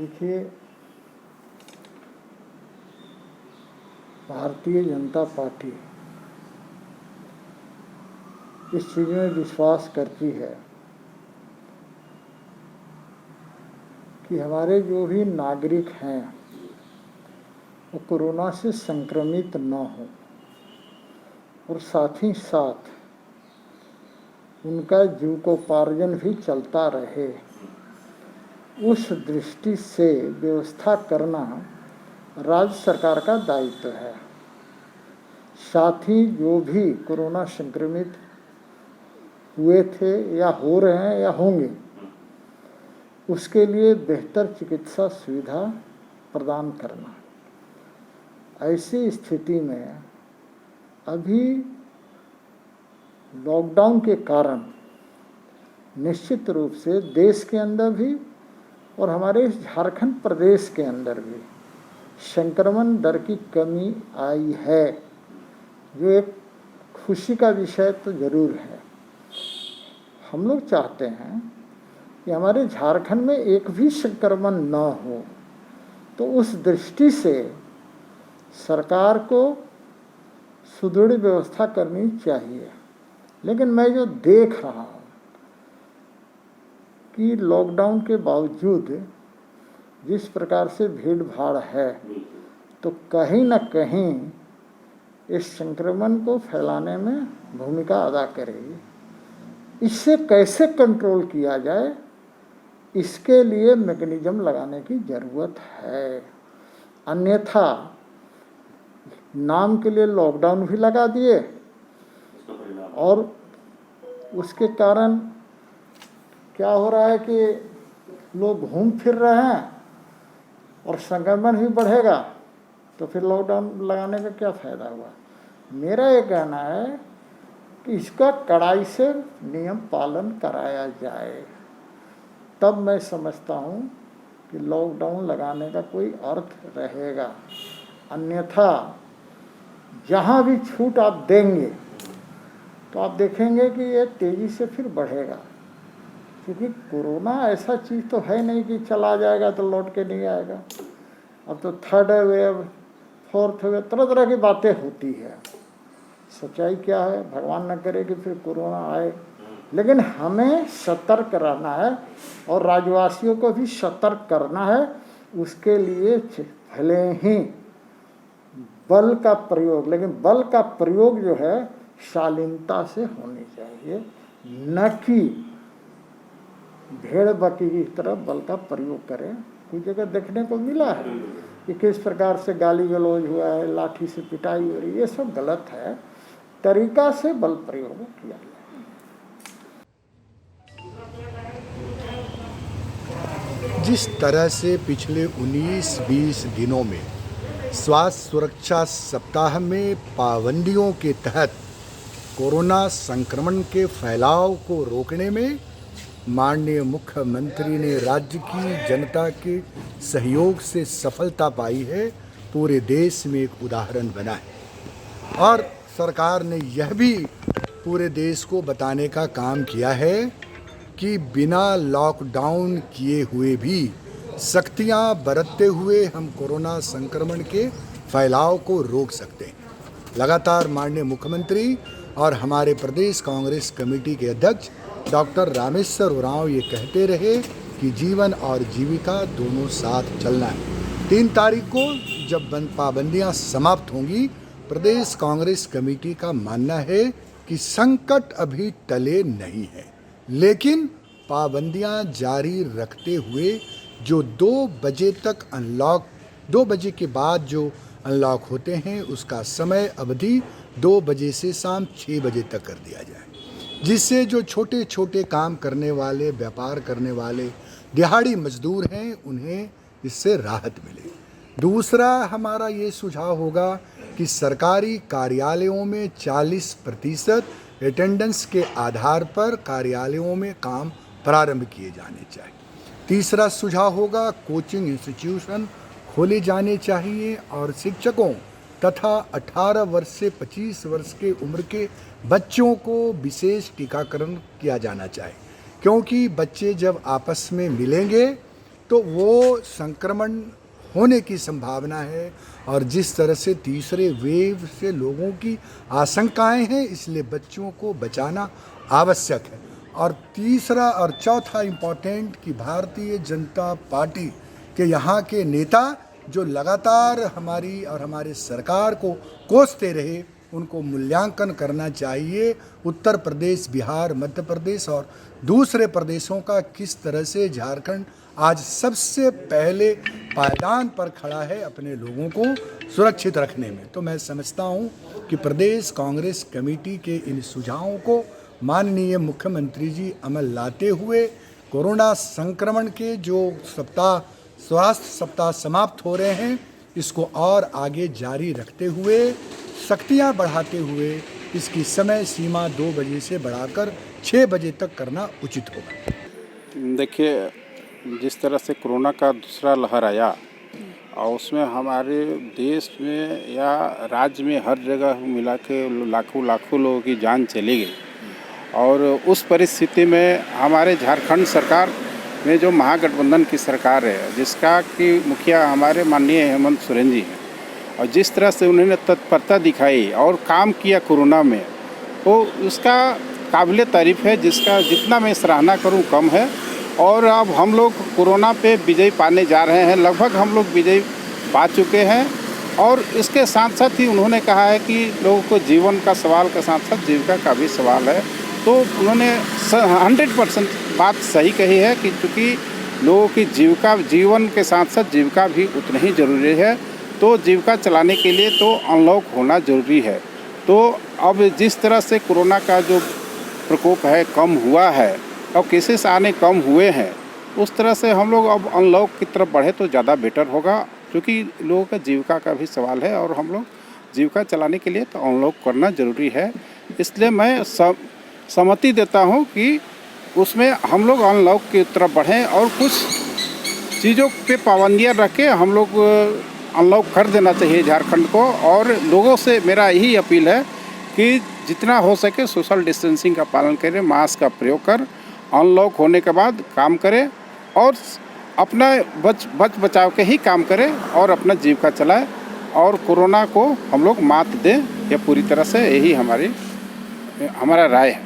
देखिए, भारतीय जनता पार्टी इस चीज़ में विश्वास करती है कि हमारे जो भी नागरिक हैं वो कोरोना से संक्रमित न हो और साथ ही साथ उनका जीविकोपार्जन भी चलता रहे। उस दृष्टि से व्यवस्था करना राज्य सरकार का दायित्व है। साथ ही जो भी कोरोना संक्रमित हुए थे या हो रहे हैं या होंगे, उसके लिए बेहतर चिकित्सा सुविधा प्रदान करना। ऐसी स्थिति में अभी लॉकडाउन के कारण निश्चित रूप से देश के अंदर भी और हमारे झारखंड प्रदेश के अंदर भी संक्रमण दर की कमी आई है, जो एक खुशी का विषय तो जरूर है। हम लोग चाहते हैं कि हमारे झारखंड में एक भी संक्रमण न हो, तो उस दृष्टि से सरकार को सुदृढ़ व्यवस्था करनी चाहिए। लेकिन मैं जो देख रहा हूँ कि लॉकडाउन के बावजूद जिस प्रकार से भीड़ भाड़ है, तो कहीं न कहीं इस संक्रमण को फैलाने में भूमिका अदा करेगी। इससे कैसे कंट्रोल किया जाए, इसके लिए मैकेनिज्म लगाने की ज़रूरत है। अन्यथा नाम के लिए लॉकडाउन भी लगा दिए और उसके कारण क्या हो रहा है कि लोग घूम फिर रहे हैं और संक्रमण भी बढ़ेगा, तो फिर लॉकडाउन लगाने का क्या फ़ायदा हुआ। मेरा ये कहना है कि इसका कड़ाई से नियम पालन कराया जाए, तब मैं समझता हूँ कि लॉकडाउन लगाने का कोई अर्थ रहेगा। अन्यथा जहाँ भी छूट आप देंगे तो आप देखेंगे कि ये तेज़ी से फिर बढ़ेगा, क्योंकि कोरोना ऐसा चीज़ तो है नहीं कि चला जाएगा तो लौट के नहीं आएगा। अब तो थर्ड वेव, फोर्थ वेव, तरह तरह की बातें होती है। सच्चाई क्या है, भगवान न करे कि फिर कोरोना आए, लेकिन हमें सतर्क रहना है और राज्यवासियों को भी सतर्क करना है। उसके लिए भले ही बल का प्रयोग, लेकिन बल का प्रयोग जो है शालीनता से होनी चाहिए, न कि भेड़ बकरी की तरह बल का प्रयोग करें। कुछ जगह देखने को मिला है कि किस प्रकार से गाली गलौज हुआ है, लाठी से पिटाई हो रही है, ये सब गलत है। तरीका से बल प्रयोग किया गया। जिस तरह से पिछले 19-20 दिनों में स्वास्थ्य सुरक्षा सप्ताह में पाबंदियों के तहत कोरोना संक्रमण के फैलाव को रोकने में माननीय मुख्यमंत्री ने राज्य की जनता के सहयोग से सफलता पाई है, पूरे देश में एक उदाहरण बना है। और सरकार ने यह भी पूरे देश को बताने का काम किया है कि बिना लॉकडाउन किए हुए भी सख्तियां बरतते हुए हम कोरोना संक्रमण के फैलाव को रोक सकते हैं। लगातार माननीय मुख्यमंत्री और हमारे प्रदेश कांग्रेस कमेटी के अध्यक्ष डॉक्टर रामेश्वर उरांव ये कहते रहे कि जीवन और जीविका दोनों साथ चलना है। 3 तारीख को जब पाबंदियां समाप्त होंगी, प्रदेश कांग्रेस कमेटी का मानना है कि संकट अभी टले नहीं है, लेकिन पाबंदियां जारी रखते हुए जो 2 बजे तक अनलॉक, 2 बजे के बाद जो अनलॉक होते हैं उसका समय अवधि 2 बजे से शाम 6 बजे तक कर दिया जाए, जिससे जो छोटे छोटे काम करने वाले, व्यापार करने वाले दिहाड़ी मजदूर हैं, उन्हें इससे राहत मिले। दूसरा हमारा ये सुझाव होगा कि सरकारी कार्यालयों में 40% अटेंडेंस के आधार पर कार्यालयों में काम प्रारंभ किए जाने चाहिए। तीसरा सुझाव होगा कोचिंग इंस्टीट्यूशन खोले जाने चाहिए और शिक्षकों तथा 18 वर्ष से 25 वर्ष के उम्र के बच्चों को विशेष टीकाकरण किया जाना चाहिए, क्योंकि बच्चे जब आपस में मिलेंगे तो वो संक्रमण होने की संभावना है। और जिस तरह से तीसरे वेव से लोगों की आशंकाएं हैं, इसलिए बच्चों को बचाना आवश्यक है। और तीसरा और चौथा इम्पोर्टेंट कि भारतीय जनता पार्टी के यहाँ के नेता जो लगातार हमारी और हमारे सरकार को कोसते रहे, उनको मूल्यांकन करना चाहिए उत्तर प्रदेश, बिहार, मध्य प्रदेश और दूसरे प्रदेशों का किस तरह से झारखंड आज सबसे पहले पायदान पर खड़ा है अपने लोगों को सुरक्षित रखने में। तो मैं समझता हूँ कि प्रदेश कांग्रेस कमेटी के इन सुझावों को माननीय मुख्यमंत्री जी अमल लाते हुए कोरोना संक्रमण के जो स्वास्थ्य सप्ताह समाप्त हो रहे हैं, इसको और आगे जारी रखते हुए, सख्तियाँ बढ़ाते हुए इसकी समय सीमा 2 बजे से बढ़ाकर 6 बजे तक करना उचित होगा। देखिए, जिस तरह से कोरोना का दूसरा लहर आया और उसमें हमारे देश में या राज्य में हर जगह मिला के लाखों लोगों की जान चली गई। और उस परिस्थिति में हमारे झारखंड सरकार में जो महागठबंधन की सरकार है, जिसका कि मुखिया हमारे माननीय हेमंत सोरेन जी हैं, और जिस तरह से उन्होंने तत्परता दिखाई और काम किया कोरोना में, तो उसका काबिल तारीफ़ है, जिसका जितना मैं सराहना करूं कम है। और अब हम लोग कोरोना पे विजय पाने जा रहे हैं, लगभग हम लोग विजय पा चुके हैं। और इसके साथ साथ ही उन्होंने कहा है कि लोगों को जीवन का सवाल के साथ साथ जीविका का भी सवाल है। तो उन्होंने 100% बात सही कही है कि चूँकि लोगों की जीवन के साथ साथ जीविका भी उतनी ही ज़रूरी है। तो जीविका चलाने के लिए तो अनलॉक होना ज़रूरी है। तो अब जिस तरह से कोरोना का जो प्रकोप है कम हुआ है और केसेस आने कम हुए हैं, उस तरह से हम लोग अब अनलॉक की तरफ बढ़े तो ज़्यादा बेटर होगा, क्योंकि लोगों का जीविका का भी सवाल है और हम लोग जीविका चलाने के लिए तो अनलॉक करना ज़रूरी है। इसलिए मैं सहमति देता हूं कि उसमें हम लोग अनलॉक की तरफ बढ़ें और कुछ चीज़ों पे पाबंदियां रख के हम लोग अनलॉक कर देना चाहिए झारखंड को। और लोगों से मेरा यही अपील है कि जितना हो सके सोशल डिस्टेंसिंग का पालन करें, मास्क का प्रयोग कर, अनलॉक होने के बाद काम करें और अपना बचाव के ही काम करें और अपना जीविका चलाएं और कोरोना को हम लोग मात दें। यह पूरी तरह से यही हमारा राय है।